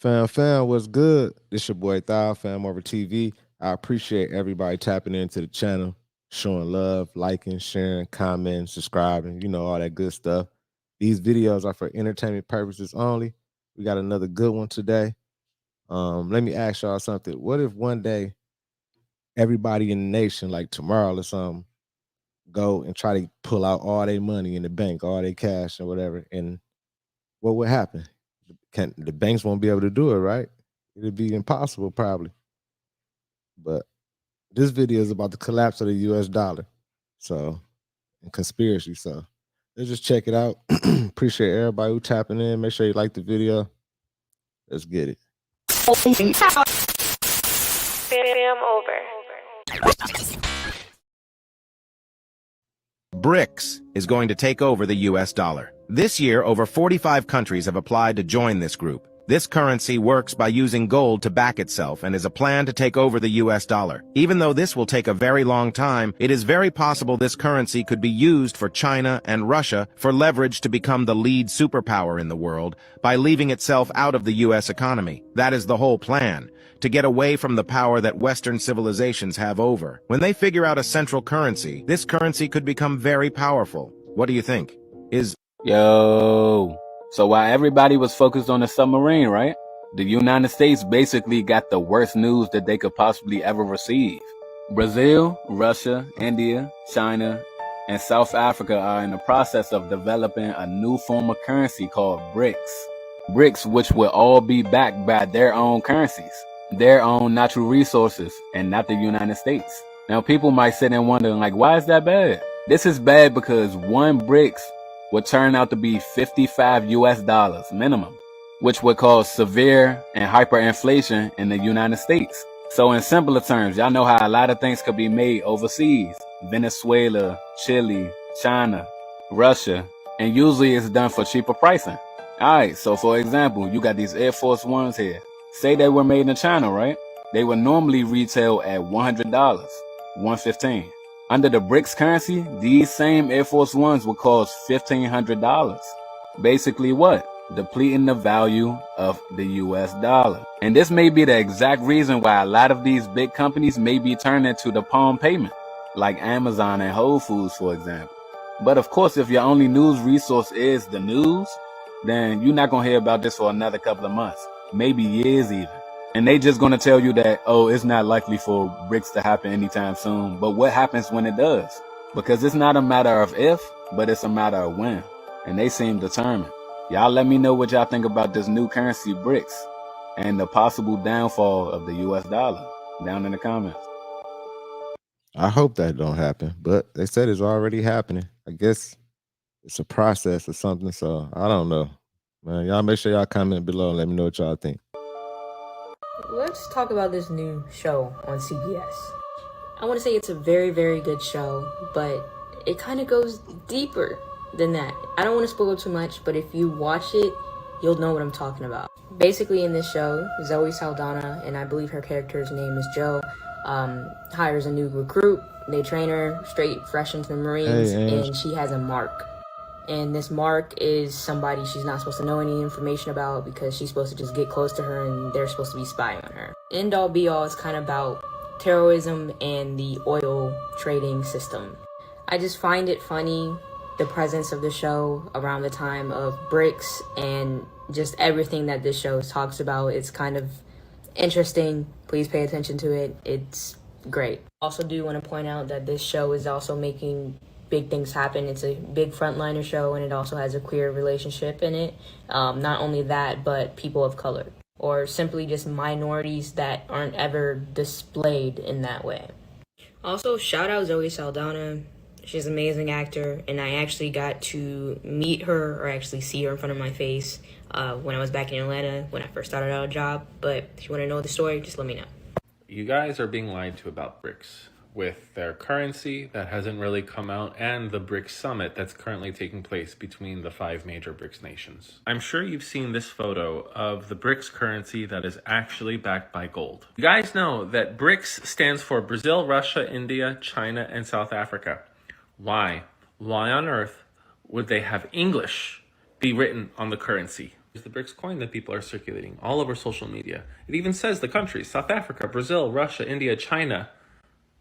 Fam, what's good? This your boy Thou, FamOverTV. I appreciate everybody tapping into the channel, showing love, liking, sharing, commenting, subscribing, all that good stuff. These videos are for entertainment purposes only. We got another good one today. Let me ask y'all something. What if one day everybody in the nation, like tomorrow or something, go and try to pull out all their money in the bank, all their cash or whatever, and what would happen? The banks won't be able to do it, right? It'd be impossible probably. But this video is about the collapse of the US dollar. So, and conspiracy. So let's just check it out. Appreciate everybody who tapping in. Make sure you like the video. Let's get it. Fam over. Brics is going to take over the US dollar. This year, over 45 countries have applied to join this group. This currency works by using gold to back itself and is a plan to take over the US dollar. Even though this will take a very long time, it is very possible this currency could be used for China and Russia for leverage to become the lead superpower in the world by leaving itself out of the US economy. That is the whole plan, to get away from the power that Western civilizations have over. When they figure out a central currency, this currency could become very powerful. What do you think? Yo, so while everybody was focused on the submarine, right? The United States basically got the worst news that they could possibly ever receive. Brazil, Russia, India, China, and South Africa are in the process of developing a new form of currency called Brics. Brics, which will all be backed by their own currencies, their own natural resources, and not the United States. Now people might sit and wonder, like, why is that bad? This is bad because one Brics would turn out to be 55 US dollars minimum, which would cause severe and hyperinflation in the United States. So in simpler terms, y'all know how a lot of things could be made overseas, Venezuela, Chile, China, Russia, and usually it's done for cheaper pricing. Alright, so for example, you got these Air Force Ones here. Say they were made in China, right? They would normally retail at $100, $115. Under the Brics currency, these same Air Force Ones would cost $1,500. Basically what? Depleting the value of the US dollar. And this may be the exact reason why a lot of these big companies may be turning to the palm payment, like Amazon and Whole Foods, for example. But of course, if your only news resource is the news, then you're not gonna hear about this for another couple of months, maybe years even. And they just gonna tell you that, oh, it's not likely for Brics to happen anytime soon. But what happens when it does? Because it's not a matter of if, but it's a matter of when. And they seem determined. Y'all let me know what y'all think about this new currency, Brics, and the possible downfall of the US dollar down in the comments. I hope that don't happen, but they said it's already happening. I guess it's a process or something, so I don't know. Man, y'all make sure y'all comment below and let me know what y'all think. Let's talk about this new show on CBS. I want to say it's a very, very good show, but it kind of goes deeper than that. I don't want to spoil too much, but if you watch it, you'll know what I'm talking about. Basically, in this show, Zoe Saldana, and I believe her character's name is Joe, hires a new recruit. They train her straight fresh into the Marines, and she has a mark. And this mark is somebody she's not supposed to know any information about because she's supposed to just get close to her and they're supposed to be spying on her. End all be all is kind of about terrorism and the oil trading system. I just find it funny, the presence of the show around the time of Brics and just everything that this show talks about. It's kind of interesting. Please pay attention to it. It's great. Also do want to point out that this show is also making big things happen. It's a big frontliner show, and it also has a queer relationship in it. Not only that, but people of color, or simply just minorities that aren't ever displayed in that way. Also, shout out Zoe Saldana. She's an amazing actor, and I actually got to meet her, or actually see her in front of my face when I was back in Atlanta when I first started out a job. But if you want to know the story, just let me know. You guys are being lied to about Brics, with their currency that hasn't really come out and the BRICS summit that's currently taking place between the 5 major BRICS nations. I'm sure you've seen this photo of the BRICS currency that is actually backed by gold. You guys know that BRICS stands for Brazil, Russia, India, China, and South Africa. Why? Why on earth would they have English be written on the currency? The BRICS coin that people are circulating all over social media. It even says the countries: South Africa, Brazil, Russia, India, China,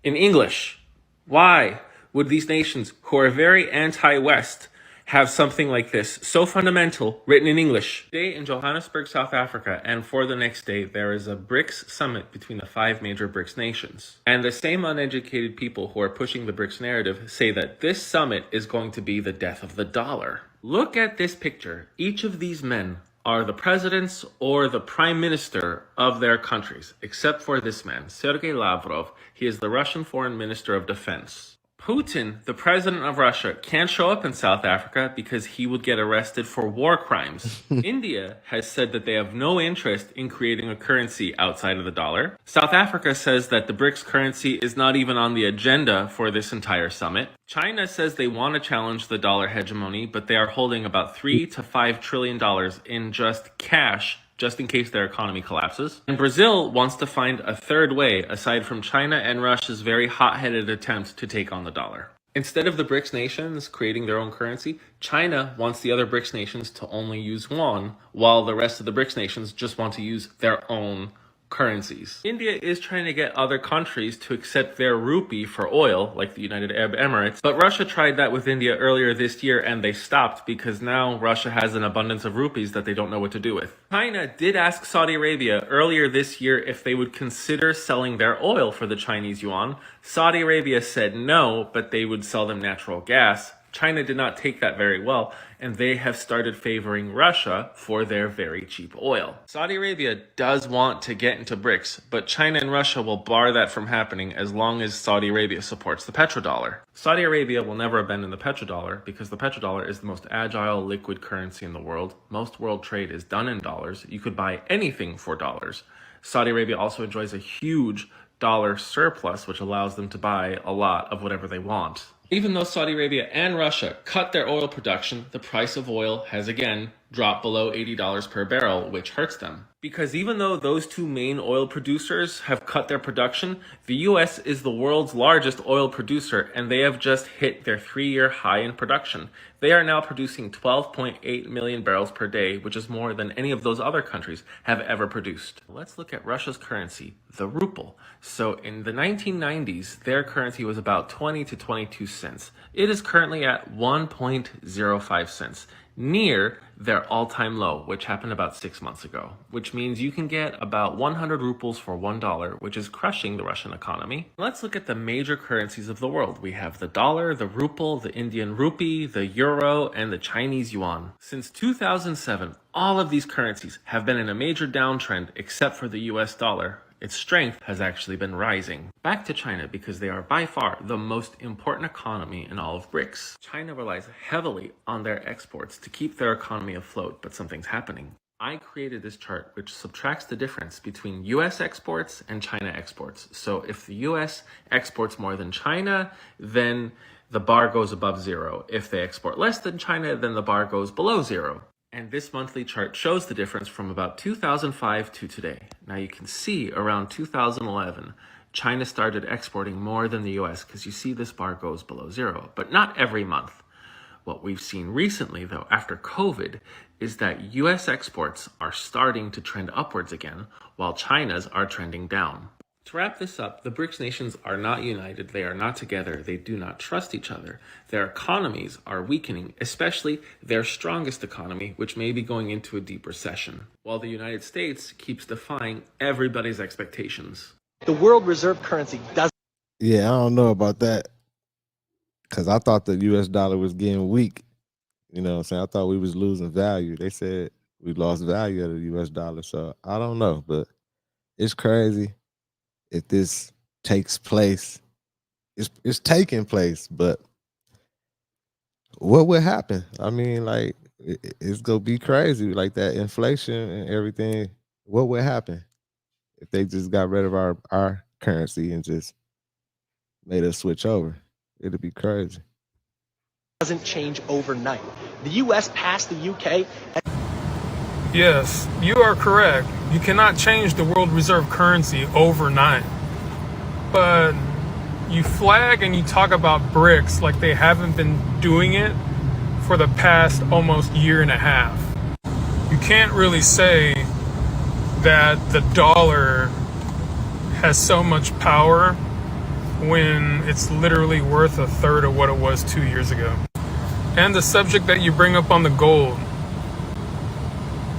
in English. Why would these nations, who are very anti-West, have something like this, so fundamental, written in English? Today in Johannesburg, South Africa, and for the next day, there is a BRICS summit between the 5 major BRICS nations. And the same uneducated people who are pushing the BRICS narrative say that this summit is going to be the death of the dollar. Look at this picture. Each of these men are the presidents or the prime minister of their countries, except for this man, Sergei Lavrov. He is the Russian foreign minister of defense. Putin, the president of Russia, can't show up in South Africa because he would get arrested for war crimes. India has said that they have no interest in creating a currency outside of the dollar. South Africa says that the BRICS currency is not even on the agenda for this entire summit. China says they want to challenge the dollar hegemony, but they are holding about $3 to $5 trillion in just cash, just in case their economy collapses. And Brazil wants to find a third way, aside from China and Russia's very hot-headed attempt to take on the dollar. Instead of the BRICS nations creating their own currency, China wants the other BRICS nations to only use yuan, while the rest of the BRICS nations just want to use their own currencies. India is trying to get other countries to accept their rupee for oil, like the United Arab Emirates, but Russia tried that with India earlier this year and they stopped because now Russia has an abundance of rupees that they don't know what to do with. China did ask Saudi Arabia earlier this year if they would consider selling their oil for the Chinese yuan. Saudi Arabia said no, but they would sell them natural gas. China did not take that very well, and they have started favoring Russia for their very cheap oil. Saudi Arabia does want to get into BRICS, but China and Russia will bar that from happening as long as Saudi Arabia supports the petrodollar. Saudi Arabia will never abandon the petrodollar because the petrodollar is the most agile liquid currency in the world. Most world trade is done in dollars. You could buy anything for dollars. Saudi Arabia also enjoys a huge dollar surplus, which allows them to buy a lot of whatever they want. Even though Saudi Arabia and Russia cut their oil production, the price of oil has again dropped below $80 per barrel, which hurts them. Because even though those two main oil producers have cut their production, the US is the world's largest oil producer, and they have just hit their 3-year high in production. They are now producing 12.8 million barrels per day, which is more than any of those other countries have ever produced. Let's look at Russia's currency, the ruble. So in the 1990s, their currency was about 20 to 22 cents. It is currently at 1.05 cents. Near their all-time low, which happened about 6 months ago, which means you can get about 100 rubles for $1, which is crushing the Russian economy. Let's look at the major currencies of the world. We have the dollar, the ruble, the Indian rupee, the euro, and the Chinese yuan. Since 2007, all of these currencies have been in a major downtrend except for the US dollar. Its strength has actually been rising. Back to China, because they are by far the most important economy in all of BRICS. China relies heavily on their exports to keep their economy afloat, but something's happening. I created this chart which subtracts the difference between US exports and China exports. So if the US exports more than China, then the bar goes above zero. If they export less than China, then the bar goes below zero. And this monthly chart shows the difference from about 2005 to today. Now you can see around 2011, China started exporting more than the US because you see this bar goes below zero, but not every month. What we've seen recently, though, after COVID, is that US exports are starting to trend upwards again, while China's are trending down. To wrap this up, the BRICS nations are not united, they are not together, they do not trust each other. Their economies are weakening, especially their strongest economy, which may be going into a deep recession, while the United States keeps defying everybody's expectations. The world reserve currency does. Yeah, I don't know about that. Because I thought the US dollar was getting weak. You know what I'm saying? I thought we was losing value. They said we lost value of the US dollar. So I don't know, but it's crazy. If this takes place, it's taking place, but what would happen? I mean, like, it's gonna be crazy, like that inflation and everything. What would happen if they just got rid of our currency and just made us switch over? It'd be crazy. Doesn't change overnight. The US passed the UK. Yes, you are correct. You cannot change the world reserve currency overnight. But you flag and you talk about BRICS like they haven't been doing it for the past almost year and a half. You can't really say that the dollar has so much power when it's literally worth a third of what it was 2 years ago. And the subject that you bring up on the gold,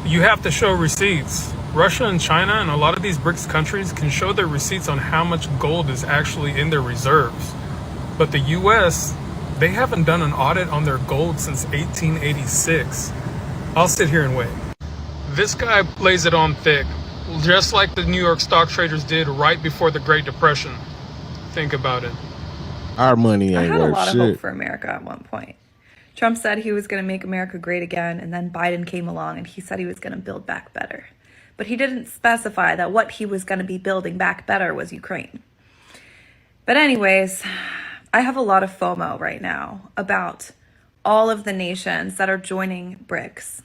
you have to show receipts. Russia and China and a lot of these BRICS countries can show their receipts on how much gold is actually in their reserves. But the US, they haven't done an audit on their gold since 1886. I'll sit here and wait. This guy lays it on thick, just like the New York stock traders did right before the Great Depression. Think about it. Our money ain't I had a worth lot shit. of hope for America at one point. Trump said he was going to make America great again, and then Biden came along and he said he was going to build back better. But he didn't specify that what he was going to be building back better was Ukraine. But anyways, I have a lot of FOMO right now about all of the nations that are joining BRICS,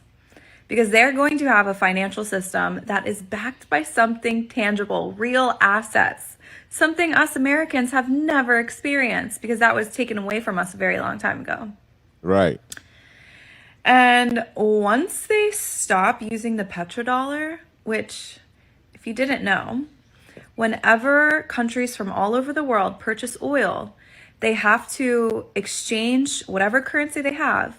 because they're going to have a financial system that is backed by something tangible, real assets, something us Americans have never experienced because that was taken away from us a very long time ago. Right. And once they stop using the petrodollar, which, if you didn't know, whenever countries from all over the world purchase oil, they have to exchange whatever currency they have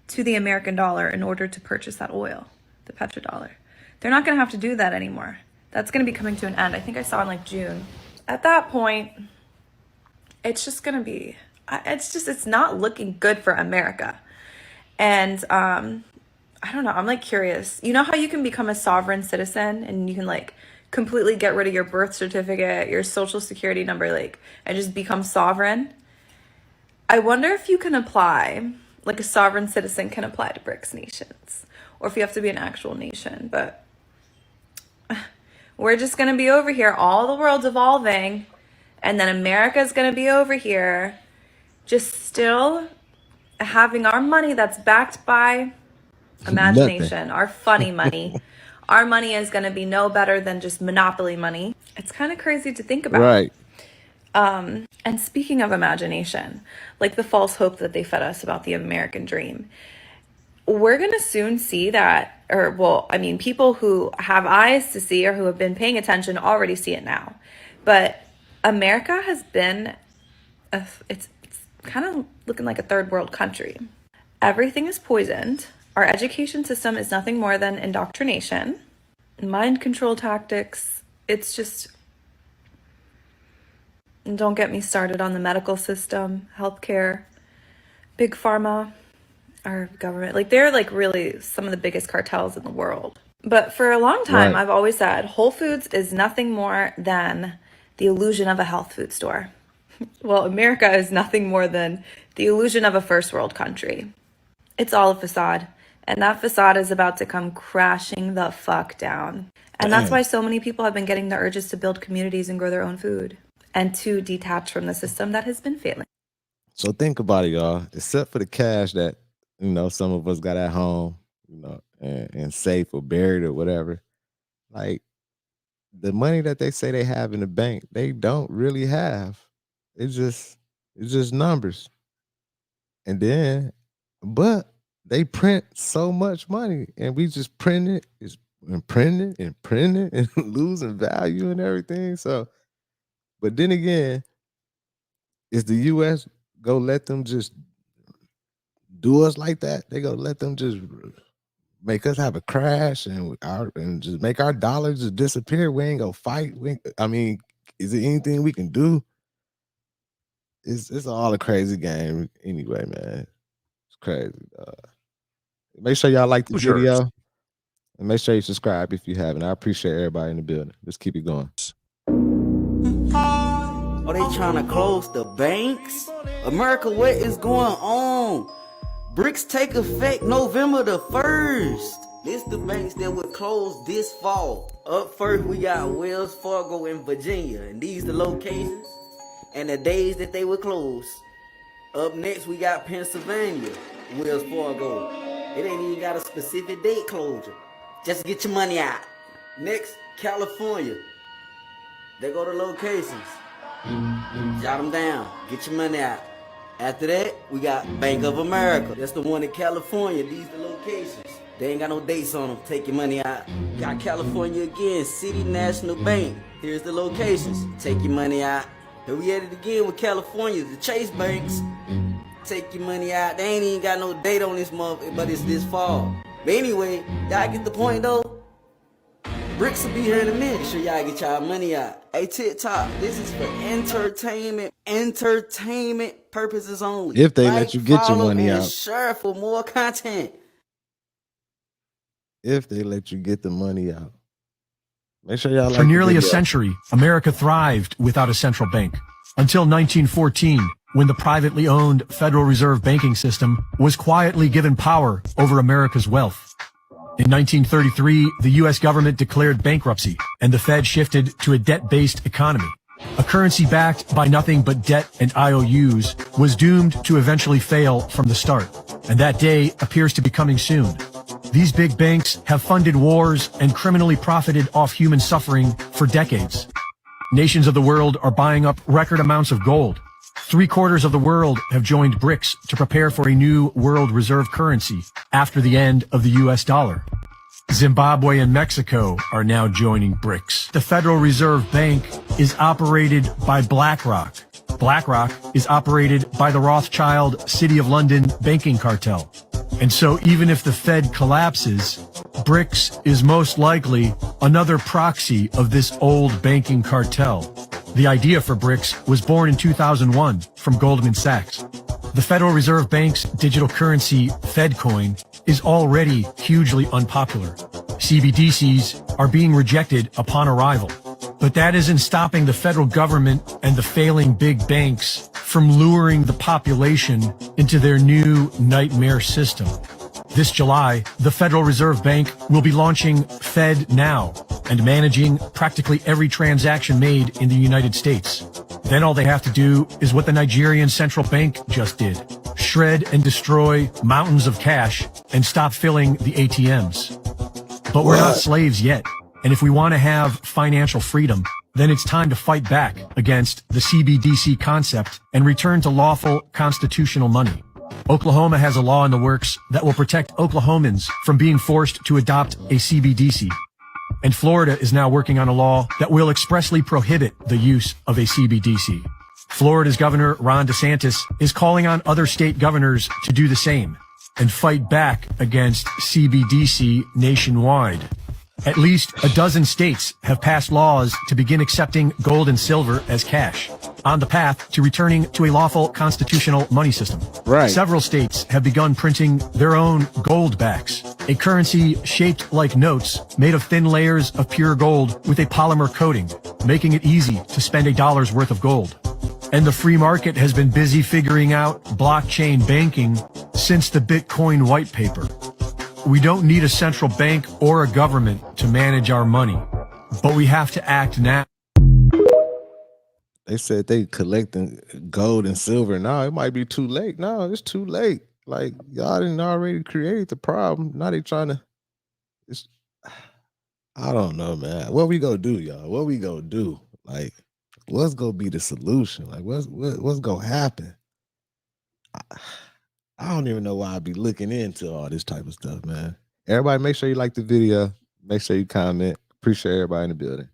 to the American dollar in order to purchase that oil, the petrodollar. They're not going to have to do that anymore. That's going to be coming to an end. I think I saw in like June. At that point, it's just going to be, it's not looking good for America. And I don't know, I'm like curious. You know how you can become a sovereign citizen and you can like completely get rid of your birth certificate, your social security number, like, and just become sovereign? I wonder if you can apply, like a sovereign citizen can apply to BRICS nations, or if you have to be an actual nation. But we're just going to be over here, all the world's evolving, and then America's going to be over here just still having our money that's backed by imagination, our funny money. Our money is going to be no better than just monopoly money. It's kind of crazy to think about. Right. And speaking of imagination, like the false hope that they fed us about the American dream, we're going to soon see that, or well, I mean, people who have eyes to see or who have been paying attention already see it now. But America has been, it's kind of looking like a third world country. Everything is poisoned. Our education system is nothing more than indoctrination, mind control tactics. It's just, and don't get me started on the medical system, healthcare, big pharma, our government. Like they're like really some of the biggest cartels in the world. But for a long time, Right. I've always said Whole Foods is nothing more than the illusion of a health food store. Well, America is nothing more than the illusion of a first world country. It's all a facade. And that facade is about to come crashing the fuck down. And that's Damn. why so many people have been getting the urges to build communities and grow their own food and to detach from the system that has been failing. So think about it, y'all. Except for the cash that, you know, some of us got at home, you know, and safe or buried or whatever. Like the money that they say they have in the bank, they don't really have. It's just numbers. And then, but they print so much money and we just print it and print it and print it and losing value and everything. So, but then again, is the US go let them just do us like that? They go let them just make us have a crash and just make our dollars just disappear. We ain't gonna fight. I mean, is there anything we can do? It's all a crazy game anyway, man. It's crazy. Make sure y'all like the video and make sure you subscribe if you haven't. I appreciate everybody in the building. Let's keep it going. Are they trying to close the banks? America, what is going on? BRICS take effect November the 1st. This the banks that would close this fall. Up first, we got Wells Fargo in Virginia, and these the locations and the days that they would close. Up next, we got Pennsylvania, Wells Fargo. It ain't even got a specific date closure. Just get your money out. Next, California. They go to locations. Jot them down. Get your money out. After that, we got Bank of America. That's the one in California. These the locations. They ain't got no dates on them. Take your money out. Got California again, City National Bank. Here's the locations. Take your money out. Here we at it again with California, the Chase banks. Take your money out. They ain't even got no date on this month, but it's this fall. But anyway, y'all get the point though. Brics will be here in a minute. Sure y'all get y'all money out. Hey, TikTok, this is for entertainment purposes only. If they let you get your money out. Share for more content. If they let you get the money out. Make sure y'all like For nearly the a video. century, America thrived without a central bank. Until 1914, when the privately owned Federal Reserve banking system was quietly given power over America's wealth. In 1933, the U.S. government declared bankruptcy, and the Fed shifted to a debt-based economy. A currency backed by nothing but debt and IOUs was doomed to eventually fail from the start, and that day appears to be coming soon. These big banks have funded wars and criminally profited off human suffering for decades. Nations of the world are buying up record amounts of gold. 3/4 of the world have joined Brics to prepare for a new world reserve currency after the end of the US dollar. Zimbabwe and Mexico are now joining Brics. The Federal Reserve Bank is operated by BlackRock. BlackRock is operated by the Rothschild City of London banking cartel. And so even if the Fed collapses, Brics is most likely another proxy of this old banking cartel. The idea for Brics was born in 2001 from Goldman Sachs. The Federal Reserve Bank's digital currency, FedCoin, is already hugely unpopular. CBDCs are being rejected upon arrival. But that isn't stopping the federal government and the failing big banks from luring the population into their new nightmare system. This July, the Federal Reserve Bank will be launching FedNow and managing practically every transaction made in the United States. Then all they have to do is what the Nigerian central bank just did: shred and destroy mountains of cash and stop filling the ATMs. But we're not slaves yet. And if we want to have financial freedom, then it's time to fight back against the CBDC concept and return to lawful constitutional money. Oklahoma has a law in the works that will protect Oklahomans from being forced to adopt a CBDC. And Florida is now working on a law that will expressly prohibit the use of a CBDC. Florida's Governor Ron DeSantis is calling on other state governors to do the same and fight back against CBDC nationwide. At least a dozen states have passed laws to begin accepting gold and silver as cash, on the path to returning to a lawful constitutional money system. Right. Several states have begun printing their own gold backs, a currency shaped like notes made of thin layers of pure gold with a polymer coating, making it easy to spend $1's worth of gold. And the free market has been busy figuring out blockchain banking since the Bitcoin white paper. We don't need a central bank or a government to manage our money, but we have to act now. They said they collecting gold and silver. Now it might be too late. No, it's too late. Like, y'all didn't already create the problem. Now they trying to. I don't know, man. What we gonna do, y'all? What we gonna do? Like, what's gonna be the solution? Like, what's gonna happen? I don't even know why I'd be looking into all this type of stuff, man. Everybody, make sure you like the video. Make sure you comment. Appreciate everybody in the building.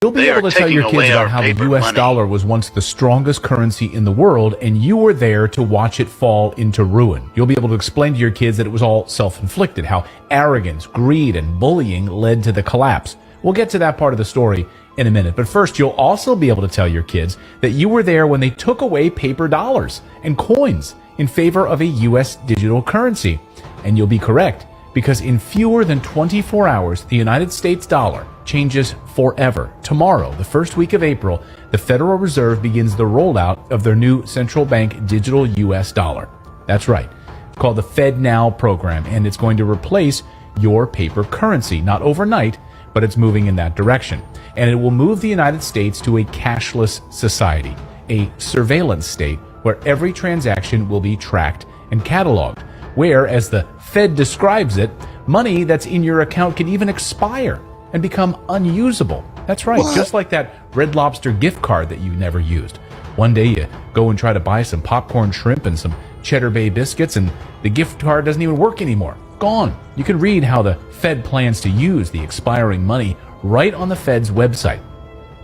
You'll be able to tell your kids about how the US dollar was once the strongest currency in the world, and you were there to watch it fall into ruin. You'll be able to explain to your kids that it was all self-inflicted, how arrogance, greed, and bullying led to the collapse. We'll get to that part of the story in a minute. But first, you'll also be able to tell your kids that you were there when they took away paper dollars and coins in favor of a US digital currency. And you'll be correct, because in fewer than 24 hours, the United States dollar changes forever. Tomorrow, the first week of April, the Federal Reserve begins the rollout of their new central bank digital US dollar. That's right. It's called the FedNow program, and it's going to replace your paper currency. Not overnight, but it's moving in that direction. And it will move the United States to a cashless society, a surveillance state where every transaction will be tracked and cataloged, where, as the Fed describes it, money that's in your account can even expire and become unusable. That's right, just like that Red Lobster gift card that you never used. One day you go and try to buy some popcorn shrimp and some Cheddar Bay biscuits, and the gift card doesn't even work anymore. Gone. You can read how the Fed plans to use the expiring money right on the Fed's website.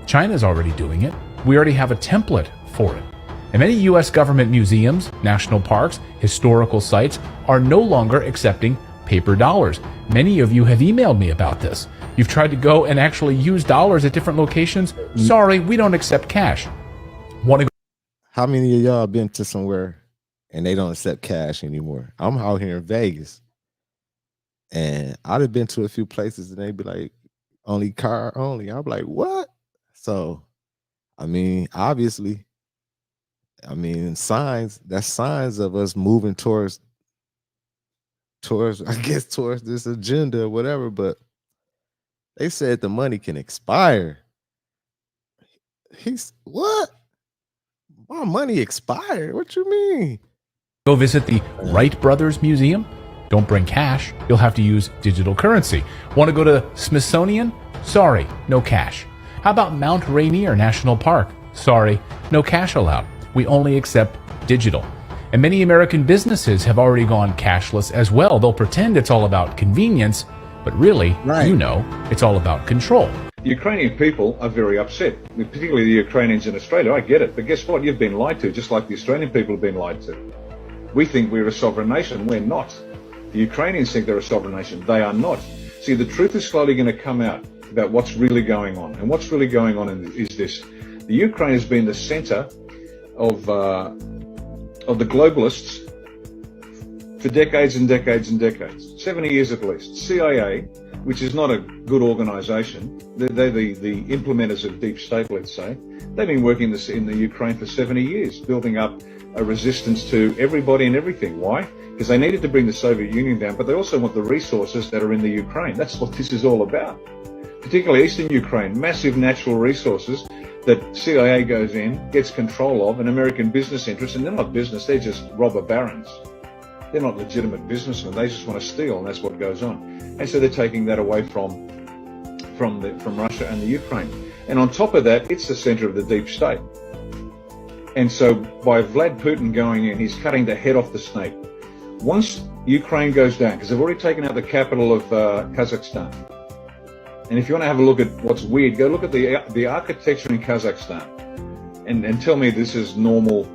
China's already doing it. We already have a template for it. And many U.S. government museums, national parks, historical sites are no longer accepting paper dollars. Many of you have emailed me about this. You've tried to go and actually use dollars at different locations. Sorry, we don't accept cash. How many of y'all been to somewhere and they don't accept cash anymore? I'm out here in Vegas, and I'd have been to a few places and they'd be like, only car only. I'm like, what? So, I mean, obviously, that's signs of us moving towards, I guess, towards this agenda or whatever. But they said the money can expire. What? My money expired? What you mean? Go visit the Wright Brothers Museum? Don't bring cash. You'll have to use digital currency. Want to go to Smithsonian? Sorry, no cash. How about Mount Rainier National Park? Sorry, no cash allowed. We only accept digital. And many American businesses have already gone cashless as well. They'll pretend it's all about convenience, but really, it's all about control. The Ukrainian people are very upset, particularly the Ukrainians in Australia. I get it, but guess what? You've been lied to, just like the Australian people have been lied to. We think we're a sovereign nation. We're not. The Ukrainians think they're a sovereign nation. They are not. See, the truth is slowly going to come out about what's really going on. And what's really going on is this. The Ukraine has been the center of the globalists for decades and decades and decades. 70 years at least. CIA, which is not a good organization, they're the implementers of deep state, let's say. They've been working in the Ukraine for 70 years, building up a resistance to everybody and everything. Why? Because they needed to bring the Soviet Union down, but they also want the resources that are in the Ukraine. That's what this is all about. Particularly Eastern Ukraine, massive natural resources that CIA goes in, gets control of, an American business interest, and they're not business, they're just robber barons. They're not legitimate businessmen, they just want to steal, and that's what goes on. And so they're taking that away from Russia and the Ukraine. And on top of that, it's the center of the deep state. And so by Vlad Putin going in, he's cutting the head off the snake. Once Ukraine goes down, because they've already taken out the capital of Kazakhstan. And if you want to have a look at what's weird, go look at the architecture in Kazakhstan and tell me this is normal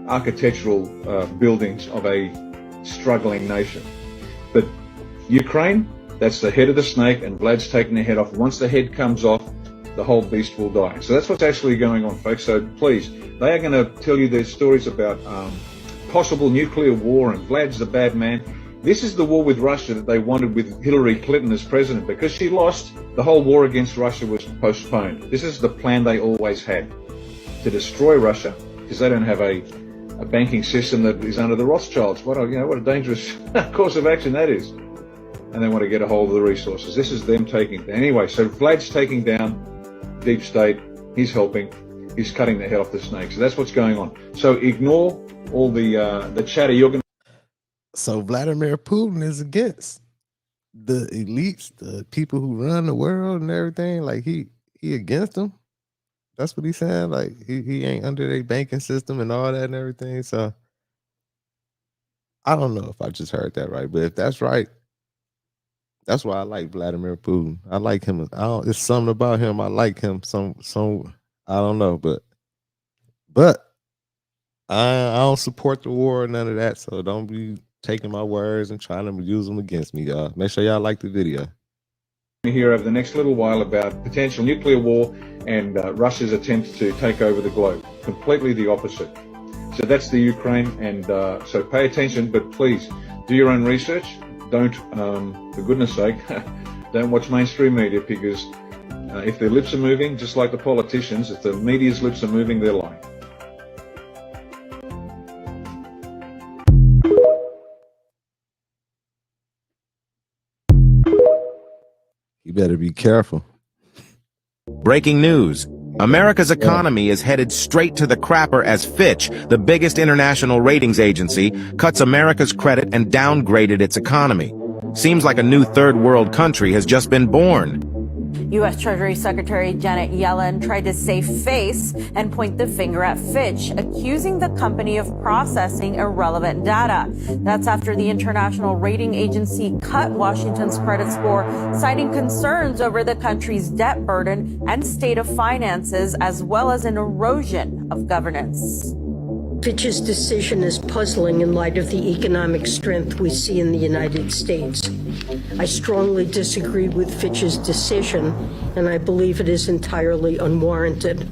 architectural buildings of a struggling nation. But Ukraine, that's the head of the snake, and Vlad's taking the head off. Once the head comes off, the whole beast will die. So that's what's actually going on, folks. So please, they are going to tell you their stories about possible nuclear war, and Vlad's the bad man. This is the war with Russia that they wanted with Hillary Clinton as president. Because she lost, the whole war against Russia was postponed. This is the plan they always had, to destroy Russia, because they don't have a banking system that is under the Rothschilds. What a dangerous course of action that is. And they want to get a hold of the resources. This is them taking down. Anyway, so Vlad's taking down deep state. He's helping. He's cutting the head off the snake. So that's what's going on. So ignore all the chatter. You're going. So Vladimir Putin is against the elites, the people who run the world and everything. Like he against them. That's what he's saying. Like he ain't under their banking system and all that and everything. So I don't know if I just heard that right, but if that's right, that's why I like Vladimir Putin. I like him. It's something about him. I like him. Some I don't know, but I don't support the war or none of that. So don't be taking my words and trying to use them against me, y'all. Make sure y'all like the video. Hear over the next little while about potential nuclear war and Russia's attempts to take over the globe. Completely the opposite. So that's the Ukraine, and so pay attention, but please do your own research. Don't, for goodness sake, don't watch mainstream media, because if their lips are moving, just like the politicians, if the media's lips are moving, they're lying. You better be careful. Breaking news. America's economy is headed straight to the crapper as Fitch, the biggest international ratings agency, cuts America's credit and downgraded its economy. Seems like a new third world country has just been born. U.S. Treasury Secretary Janet Yellen tried to save face and point the finger at Fitch, accusing the company of processing irrelevant data. That's after the international rating agency cut Washington's credit score, citing concerns over the country's debt burden and state of finances, as well as an erosion of governance. Fitch's decision is puzzling in light of the economic strength we see in the United States. I strongly disagree with Fitch's decision, and I believe it is entirely unwarranted.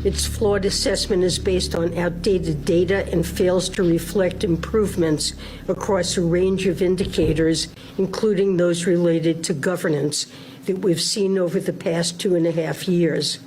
Its flawed assessment is based on outdated data and fails to reflect improvements across a range of indicators, including those related to governance, that we've seen over the past 2.5 years.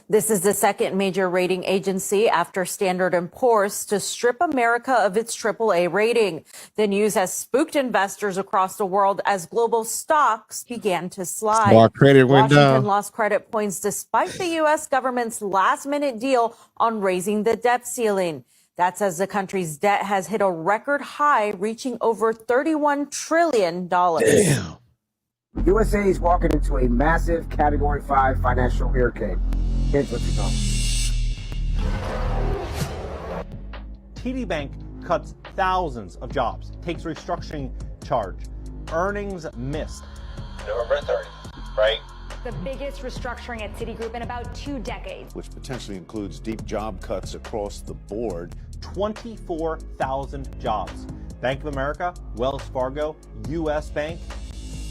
This is the second major rating agency after Standard & Poor's to strip America of its AAA rating. The news has spooked investors across the world as global stocks began to slide. Small credit went Washington down. lost credit points despite the U.S. government's last-minute deal on raising the debt ceiling. That's as the country's debt has hit a record high, reaching over $31 trillion. Damn. USA is walking into a massive Category 5 financial hurricane. Here's what to know. TD Bank cuts thousands of jobs, takes restructuring charge, earnings missed. November 30th, right? The biggest restructuring at Citigroup in about 2 decades. Which potentially includes deep job cuts across the board. 24,000 jobs. Bank of America, Wells Fargo, US Bank,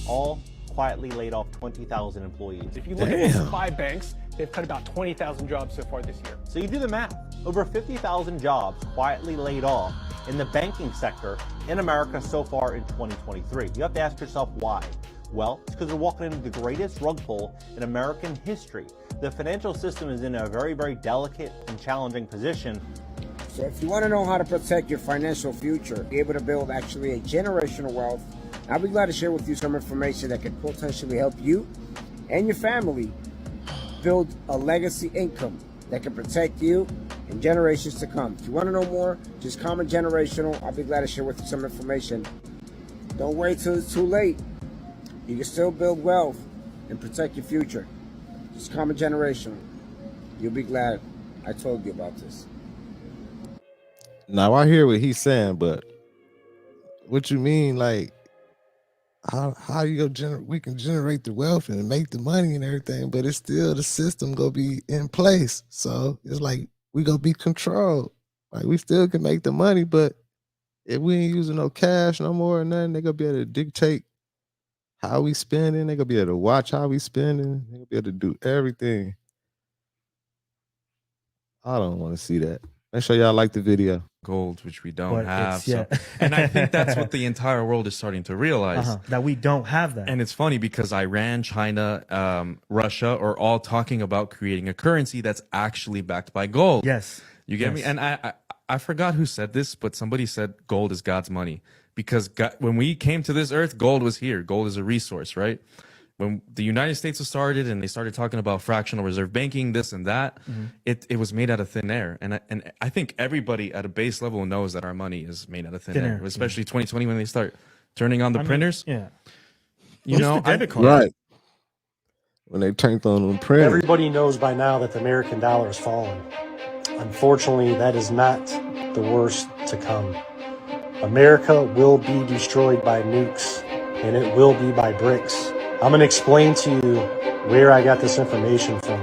all quietly laid off 20,000 employees. If you look at these 5 banks, they've cut about 20,000 jobs so far this year. So you do the math. Over 50,000 jobs quietly laid off in the banking sector in America so far in 2023. You have to ask yourself why. Well, it's because we're walking into the greatest rug pull in American history. The financial system is in a very, very delicate and challenging position. So if you want to know how to protect your financial future, be able to build actually a generational wealth, I'll be glad to share with you some information that could potentially help you and your family build a legacy income that can protect you and generations to come. If you want to know more, just comment generational. I'll be glad to share with you some information. Don't wait till it's too late. You can still build wealth and protect your future. Just comment generational. You'll be glad I told you about this. Now I hear what he's saying, but what you mean, like how you go we can generate the wealth and make the money and everything, but it's still the system gonna be in place. So it's like we gonna be controlled. Like we still can make the money, but if we ain't using no cash no more or nothing, they gonna be able to dictate how we spending. They gonna be able to watch how we spending. They gonna be able to do everything. I don't want to see that. Make sure y'all like the video. Gold, which we don't But have. it's- yeah. So, and I think that's what the entire world is starting to realize. That we don't have that. And it's funny because Iran, China, Russia are all talking about creating a currency that's actually backed by gold. Yes. You get me? Yes. And I forgot who said this, but somebody said gold is God's money. Because when we came to this earth, gold was here. Gold is a resource, right? When the United States was started and they started talking about fractional reserve banking, this and that, it was made out of thin air. And I think everybody at a base level knows that our money is made out of thin air, especially 2020 when they start turning on the printers. Yeah. You know, Right. When they turned on them printers. Everybody knows by now that the American dollar has fallen. Unfortunately, that is not the worst to come. America will be destroyed by nukes, and it will be by Brics. I'm going to explain to you where I got this information from.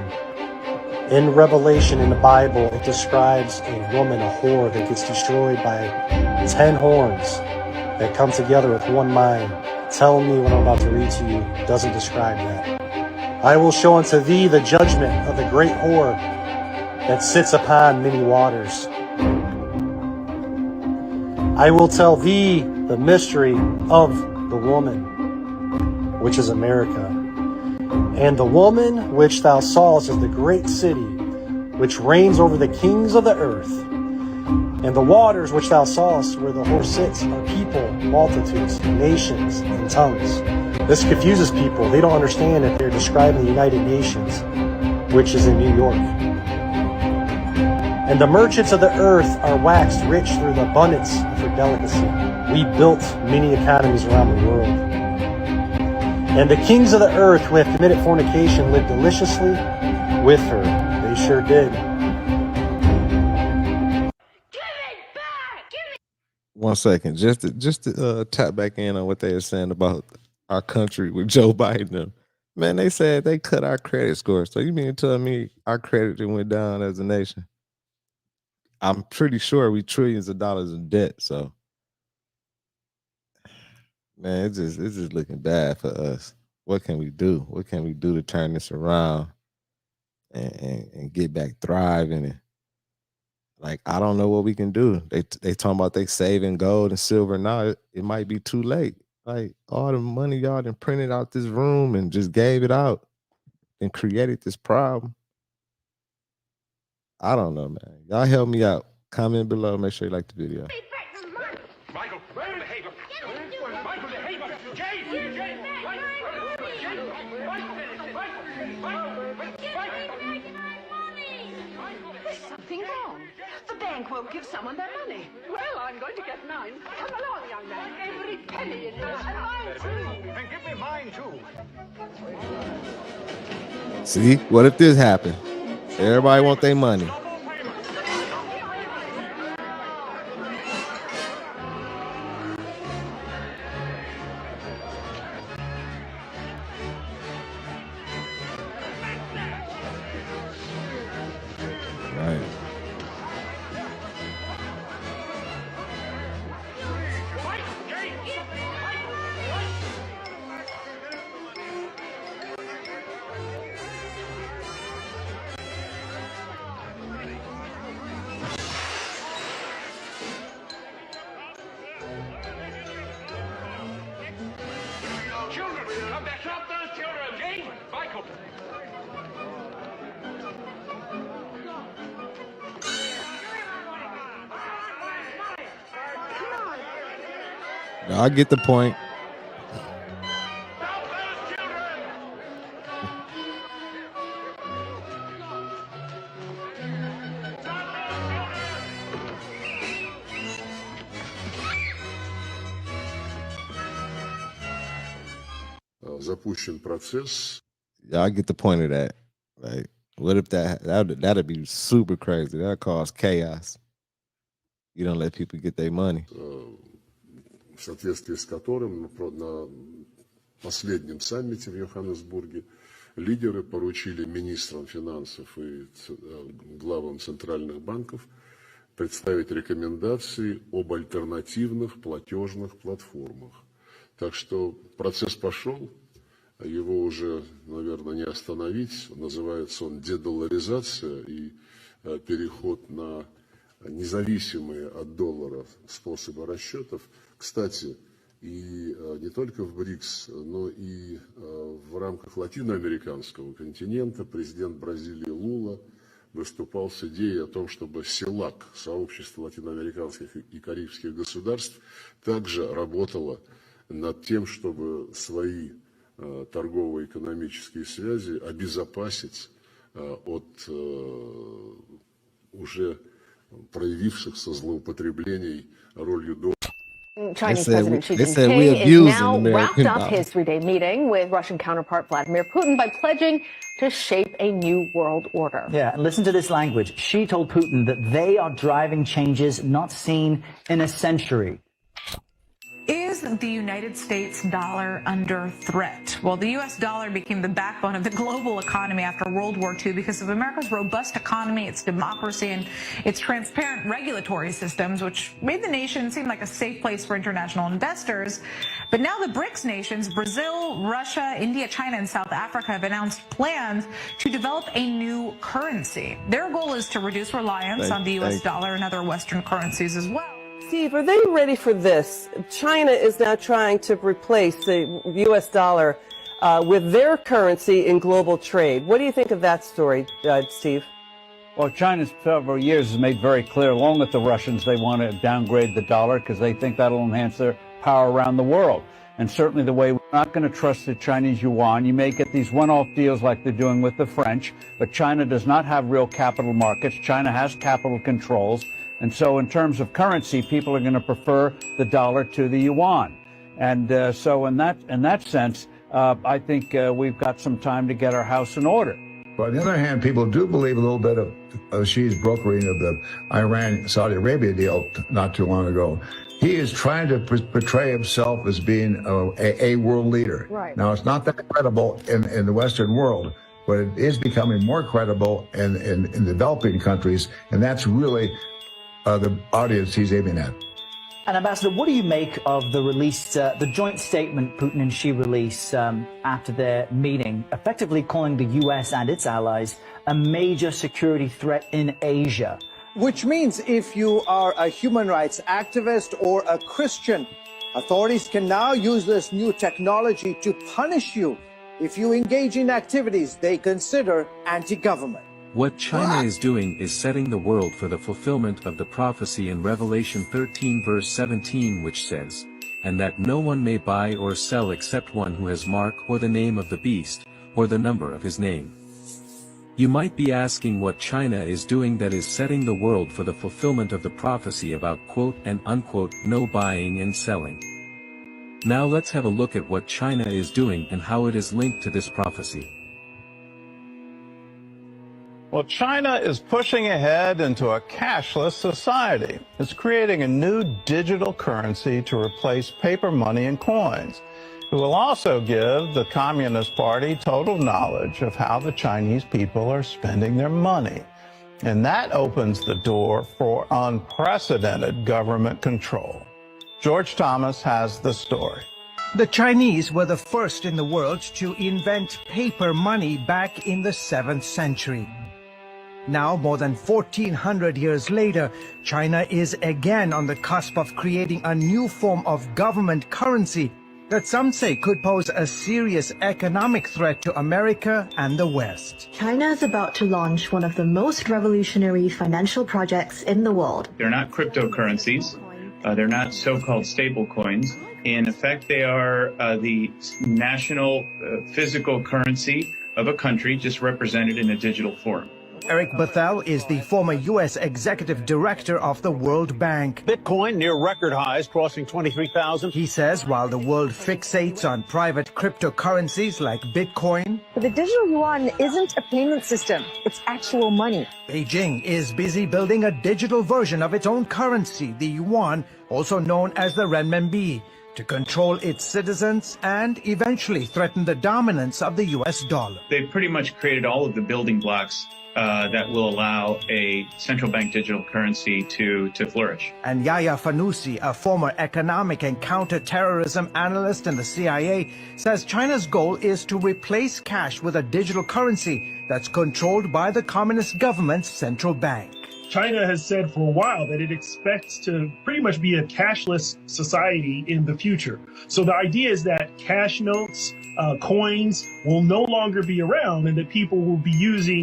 In Revelation, in the Bible, it describes a woman, a whore, that gets destroyed by 10 horns that come together with one mind. Tell me what I'm about to read to you doesn't describe that. I will show unto thee the judgment of the great whore that sits upon many waters. I will tell thee the mystery of the woman, which is America. And the woman which thou sawest is the great city, which reigns over the kings of the earth. And the waters which thou sawest where the whore sits are people, multitudes, nations, and tongues. This confuses people. They don't understand that they're describing the United Nations, which is in New York. And the merchants of the earth are waxed rich through the abundance of her delicacy. We built many economies around the world. And the kings of the earth who have committed fornication lived deliciously with her. They sure did. One second, just to tap back in on what they were saying about our country with Joe Biden. Man, they said they cut our credit score. So you mean to tell me our credit went down as a nation? I'm pretty sure we trillions of dollars in debt. So, man, it's just looking bad for us. What can we do? What can we do to turn this around and get back thriving? And like, I don't know what we can do. They talking about they saving gold and silver now. It might be too late. Like all the money y'all done printed out this room and just gave it out and created this problem. I don't know, man. Y'all help me out. Comment below. Make sure you like the video. Michael, behave. Michael, behave. Jay. There's something wrong. The bank won't give someone their money. Well, I'm going to get mine. Come along, young man. Every penny in this. And mine, too. And give me mine, too. See, what if this happened? Everybody want their money. Right. Children, come back. Stop those children. Jay, Michael. I get the point. Запущен процесс. Y'all get the point of that. Like, what if that'd be super crazy? That'd cause chaos. You don't let people get their money. В соответствии с которым на последнем саммите в Йоханнесбурге лидеры поручили министрам финансов и главам центральных банков представить рекомендации об альтернативных платежных платформах. Так что процесс пошел, его уже, наверное, не остановить. Называется он дедоларизация и переход на независимые от доллара способы расчетов. Кстати, и не только в Брикс, но и в рамках латиноамериканского континента президент Бразилии Лула выступал с идеей о том, чтобы СЕЛАК, сообщество латиноамериканских и карибских государств, также работало над тем, чтобы свои торгово-экономические связи обезопасить от уже проявившихся злоупотреблений ролью доллара. Chinese President Xi Jinping is now wrapped up his three-day meeting with Russian counterpart Vladimir Putin by pledging to shape a new world order. Yeah, and listen to this language. Xi told Putin that they are driving changes not seen in a century. Is the United States dollar under threat? Well, the U.S. dollar became the backbone of the global economy after World War II because of America's robust economy, its democracy, and its transparent regulatory systems, which made the nation seem like a safe place for international investors. But now the Brics nations, Brazil, Russia, India, China, and South Africa, have announced plans to develop a new currency. Their goal is to reduce reliance on the U.S. dollar and other Western currencies as well. Steve, are they ready for this? China is now trying to replace the U.S. dollar with their currency in global trade. What do you think of that story, Steve? Well, China, several years has made very clear, along with the Russians, they want to downgrade the dollar because they think that'll enhance their power around the world. And certainly the way we're not going to trust the Chinese yuan. You may get these one-off deals like they're doing with the French, but China does not have real capital markets. China has capital controls. And so in terms of currency, people are going to prefer the dollar to the yuan. And so in that sense, I think we've got some time to get our house in order. But on the other hand, people do believe a little bit of Xi's brokering of the Iran-Saudi Arabia deal not too long ago. He is trying to portray himself as being a world leader. Right. Now, it's not that credible in the Western world, but it is becoming more credible in developing countries, and that's really the audience he's aiming at. And Ambassador, what do you make of the release, the joint statement Putin and Xi release after their meeting, effectively calling the U.S. and its allies a major security threat in Asia? Which means if you are a human rights activist or a Christian, authorities can now use this new technology to punish you if you engage in activities they consider anti-government. What China is doing is setting the world for the fulfillment of the prophecy in Revelation 13 verse 17, which says, "And that no one may buy or sell except one who has mark or the name of the beast, or the number of his name." You might be asking what China is doing that is setting the world for the fulfillment of the prophecy about quote and unquote no buying and selling. Now let's have a look at what China is doing and how it is linked to this prophecy. Well, China is pushing ahead into a cashless society. It's creating a new digital currency to replace paper money and coins. It will also give the Communist Party total knowledge of how the Chinese people are spending their money. And that opens the door for unprecedented government control. George Thomas has the story. The Chinese were the first in the world to invent paper money back in the 7th century. Now, more than 1400 years later, China is again on the cusp of creating a new form of government currency that some say could pose a serious economic threat to America and the West. China is about to launch one of the most revolutionary financial projects in the world. They're not cryptocurrencies. They're not so-called stable coins. In effect, they are the national physical currency of a country, just represented in a digital form. Eric Bethel is the former U.S. executive director of the World Bank. Bitcoin near record highs, crossing 23,000. He says while the world fixates on private cryptocurrencies like Bitcoin, but the digital yuan isn't a payment system, it's actual money. Beijing is busy building a digital version of its own currency, the yuan, also known as the renminbi, to control its citizens and eventually threaten the dominance of the U.S. dollar. They pretty much created all of the building blocks that will allow a central bank digital currency to flourish. And Yahya Fanusi, a former economic and counterterrorism analyst in the CIA, says China's goal is to replace cash with a digital currency that's controlled by the communist government's central bank. China has said for a while that it expects to pretty much be a cashless society in the future. So the idea is that cash notes, coins will no longer be around and that people will be using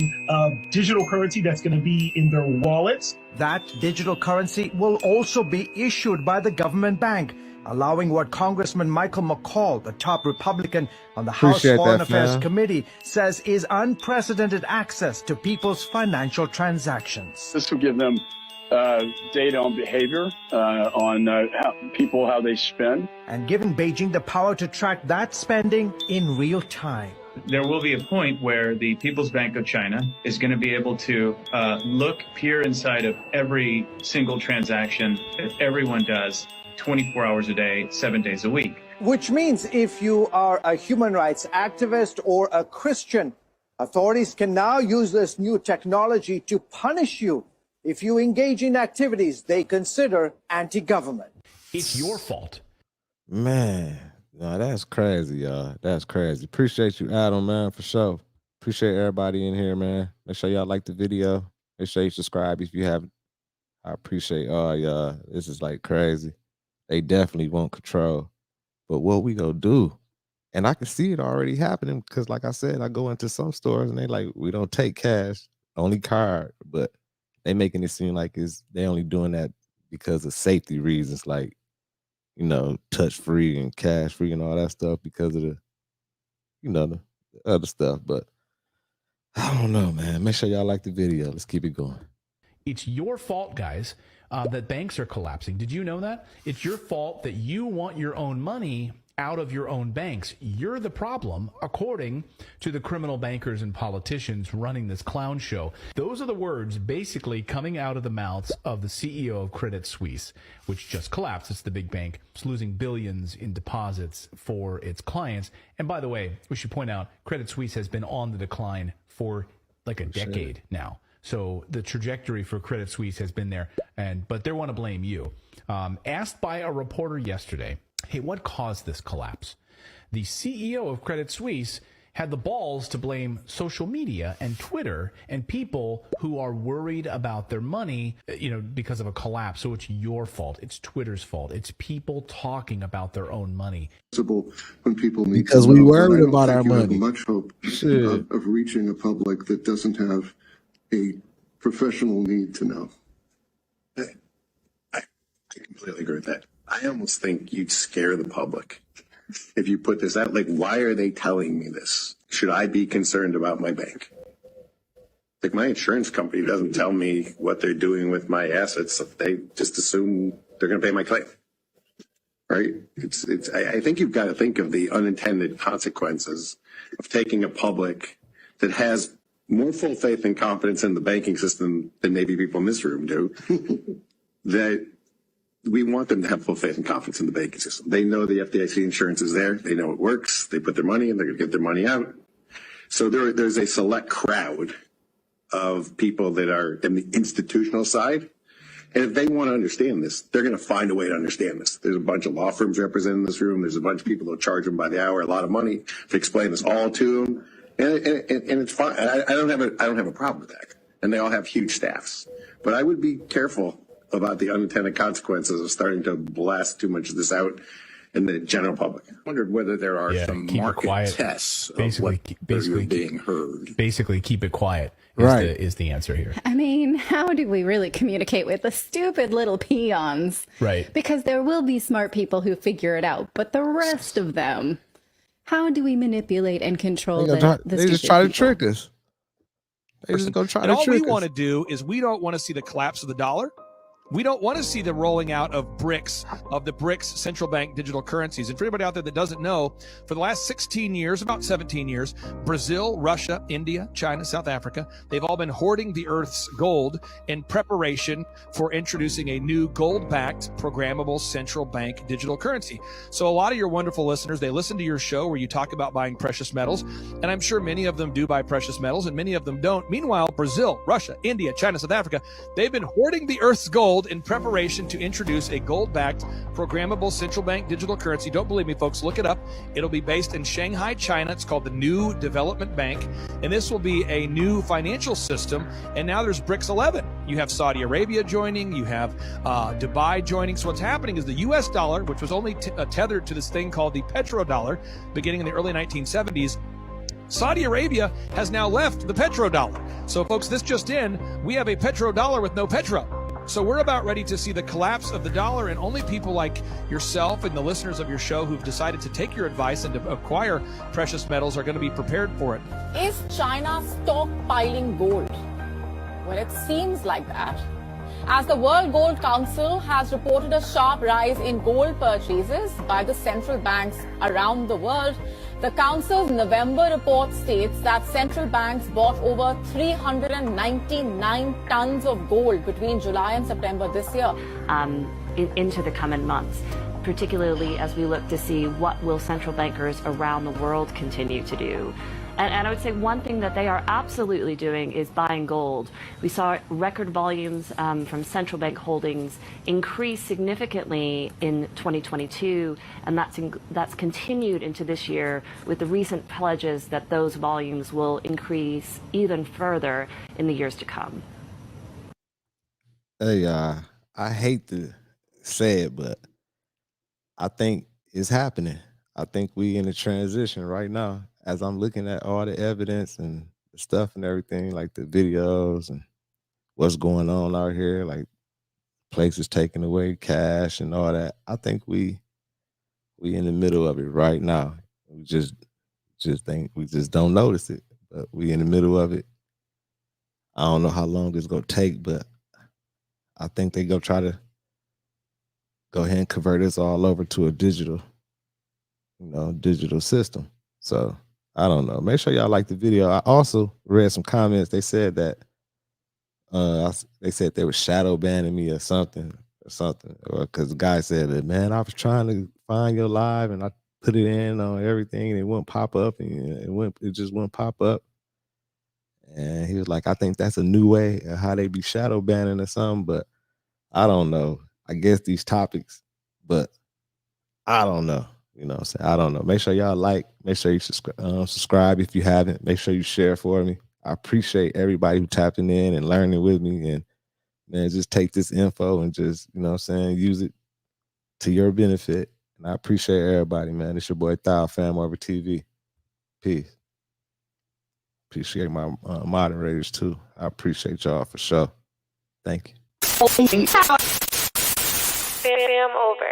digital currency that's going to be in their wallets. That digital currency will also be issued by the government bank, allowing what Congressman Michael McCall, the top Republican on the House Foreign Affairs Committee, says is unprecedented access to people's financial transactions. This will give them data on behavior, on how they spend. And giving Beijing the power to track that spending in real time. There will be a point where the People's Bank of China is going to be able to peer inside of every single transaction that everyone does 24 hours a day, 7 days a week. Which means if you are a human rights activist or a Christian, authorities can now use this new technology to punish you if you engage in activities they consider anti-government. It's your fault. Man, no, that's crazy, y'all. That's crazy. Appreciate you, Adam, man, for sure. Appreciate everybody in here, man. Make sure y'all like the video. Make sure you subscribe if you haven't. I appreciate all y'all. This is like crazy. They definitely want control. But what we gonna do? And I can see it already happening because, like I said, I go into some stores and they like, we don't take cash, only card. But they making it seem like they only doing that because of safety reasons, like, you know, touch free and cash free and all that stuff because of the, you know, the other stuff. But I don't know, man. Make sure y'all like the video. Let's keep it going. It's your fault, guys, that banks are collapsing. Did you know that? It's your fault that you want your own money out of your own banks. You're the problem, according to the criminal bankers and politicians running this clown show. Those are the words basically coming out of the mouths of the CEO of Credit Suisse, which just collapsed. It's the big bank. It's losing billions in deposits for its clients. And by the way, we should point out, Credit Suisse has been on the decline for like a decade now. So the trajectory for Credit Suisse has been there, but they want to blame you. Asked by a reporter yesterday, hey, what caused this collapse? The CEO of Credit Suisse had the balls to blame social media and Twitter and people who are worried about their money, because of a collapse. So it's your fault. It's Twitter's fault. It's people talking about their own money. When people need Because we worried about our money. Much hope of reaching a public that doesn't have a professional need to know. I completely agree with that. I almost think you'd scare the public if you put this out. Like, why are they telling me this? Should I be concerned about my bank? Like, my insurance company doesn't tell me what they're doing with my assets. They just assume they're going to pay my claim. Right? I think you've got to think of the unintended consequences of taking a public that has more full faith and confidence in the banking system than maybe people in this room do, that we want them to have full faith and confidence in the banking system. They know the FDIC insurance is there. They know it works. They put their money in. They're going to get their money out. So there's a select crowd of people that are in the institutional side. And if they want to understand this, they're going to find a way to understand this. There's a bunch of law firms represented in this room. There's a bunch of people that charge them by the hour a lot of money to explain this all to them. And it's fine. I don't have a problem with that. And they all have huge staffs. But I would be careful about the unintended consequences of starting to blast too much of this out in the general public. I wondered whether there are some market tests basically being heard. Basically, keep it quiet is the answer here. I mean, how do we really communicate with the stupid little peons? Right. Because there will be smart people who figure it out, but the rest of them, how do we manipulate and control they just try to trick us. They just go try to trick us. All we want to do is we don't want to see the collapse of the dollar. We don't want to see the rolling out of Brics, of the Brics central bank digital currencies. And for anybody out there that doesn't know, for the last 16 years, about 17 years, Brazil, Russia, India, China, South Africa, they've all been hoarding the Earth's gold in preparation for introducing a new gold-backed programmable central bank digital currency. So a lot of your wonderful listeners, they listen to your show where you talk about buying precious metals, and I'm sure many of them do buy precious metals and many of them don't. Meanwhile, Brazil, Russia, India, China, South Africa, they've been hoarding the Earth's gold in preparation to introduce a gold-backed programmable central bank digital currency. Don't believe me, folks, look it up. It'll be based in Shanghai, China. It's called the New Development Bank, and this will be a new financial system. And now there's Brics 11. You have Saudi Arabia joining, you have Dubai joining. So what's happening is the US dollar, which was only tethered to this thing called the petrodollar beginning in the early 1970s, Saudi Arabia has now left the petrodollar. So folks, this just in, we have a petrodollar with no petro. So we're about ready to see the collapse of the dollar, and only people like yourself and the listeners of your show who've decided to take your advice and to acquire precious metals are going to be prepared for it. Is China stockpiling gold? Well, it seems like that, as the World Gold Council has reported a sharp rise in gold purchases by the central banks around the world. The Council's November report states that central banks bought over 399 tons of gold between July and September this year. Into the coming months, particularly as we look to see what will central bankers around the world continue to do. And I would say one thing that they are absolutely doing is buying gold. We saw record volumes from central bank holdings increase significantly in 2022, and that's continued into this year with the recent pledges that those volumes will increase even further in the years to come. Hey, I hate to say it, but I think it's happening. I think we in a transition right now. As I'm looking at all the evidence and the stuff and everything, like the videos and what's going on out here, like places taking away cash and all that, I think we in the middle of it right now. We just think we just don't notice it, but we in the middle of it. I don't know how long it's gonna take, but I think they go try to go ahead and convert us all over to a digital digital system. So I don't know. Make sure y'all like the video. I also read some comments. They said that they were shadow banning me or something, because the guy said that, man, I was trying to find your live and I put it in on everything and it wouldn't pop up, and it just wouldn't pop up. And he was like, I think that's a new way of how they be shadow banning or something, but I don't know. I guess these topics, but I don't know. You know what I'm saying? I don't know. Make sure y'all like, make sure you subscribe if you haven't. Make sure you share for me. I appreciate everybody who tapping in and learning with me, and man, just take this info and just, use it to your benefit. And I appreciate everybody, man. It's your boy Thao, FamOverTV. Peace. Appreciate my moderators too. I appreciate y'all for sure. Thank you. Fam over.